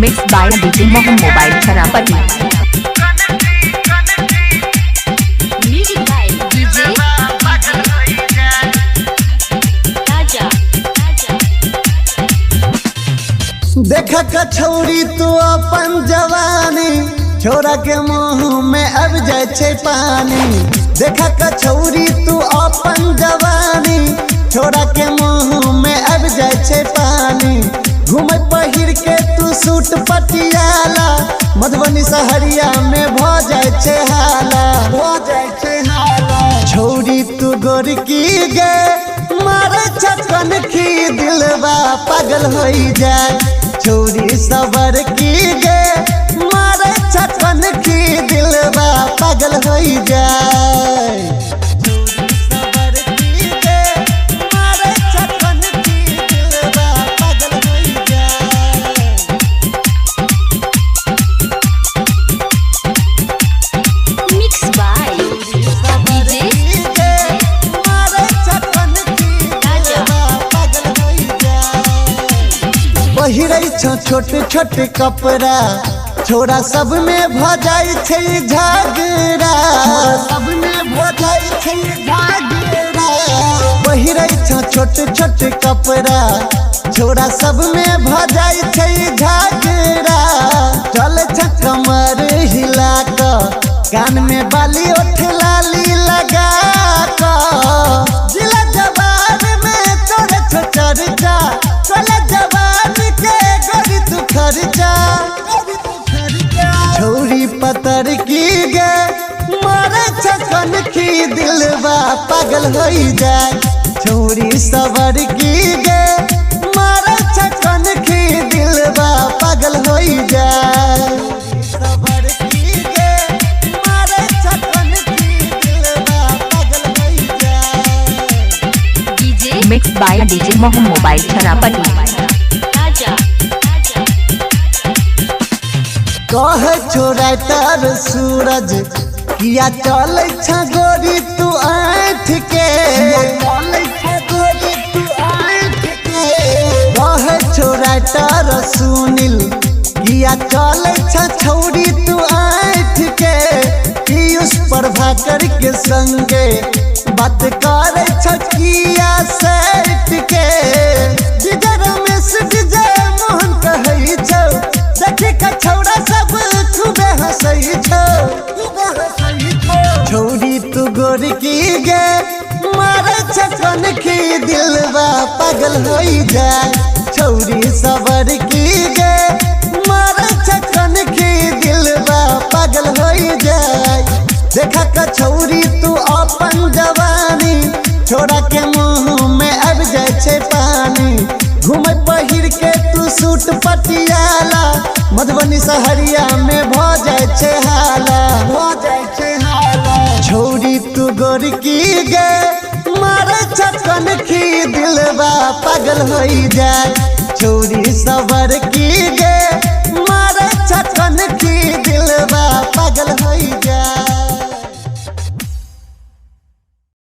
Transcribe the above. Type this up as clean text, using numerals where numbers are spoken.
Mixed by DJ Mohan Mobile Charapati. Music by DJ Raja. देखा कछौरी तू अपन जवानी छोरा के मुंह में अब जाए छे पानी। देखा कछौरी तू अपन जवानी छोरा के मुंह में अब जाए छे पानी। घूमे पहिर के तू सूट पटियाला मधुबनी सहरिया में भ जाए छे हाला, छौरी तू गोरकी गे मारे छकन की दिलवा पागल होई जाए। छौरी सबर की गे मारे छकन की दिलवा पागल होई जाए। Mixed by DJ पहिरै छो छोटे छोटे कपड़ा छोरा सब में भ जाई छै झगड़ा, सब में भ जाई छै झगड़ा। पहिरै छो छोटे छोटे कपड़ा छोरा सब में भ जाई छै झगड़ा। चल छ कमर हिला क कान में बाली ओठ लाली लगा क जिला जवान में तोरे छो चर्चा। चल जवान के गरी तू खर्चा, छौरी पतर की गे मारे छकन की दिलवा पागल होई जाए। छौरी सबर की गे मारे छकन की दिलवा पागल होई जाए। सबर की गे मारे छकन की दिलवा पागल होई जाए। DJ Mixed by DJ Mohan Mobile Charapati. Raja. कहे छोरा तर सूरज किया चल गोरी तू आँख के। कहे छोरा तर सुनील किया चल छौरी तू आँख के। पीयूष प्रभाकर के संगे बात करे किया सेठ के। विजय रमेश विजय मोहन कहै छौ देखी कछौरा सब खूबे हंसै छौ। छौरी तू गोरकी गे मारे छकन की दिलवा पागल होई जाए। छौरी सबर की गे मारे छकन की दिलवा पागल होई जाए। देखा कछौरी तू अपन जवानी छोरा के मुंह में अब जाए छे पानी। घूमे पहिर के तू सूट पटियाला मधुबनी सहरिया में भ जाए छे हाला, छौरी तू गोरकी गे मारे छकन की दिलवा पागल होई जाए।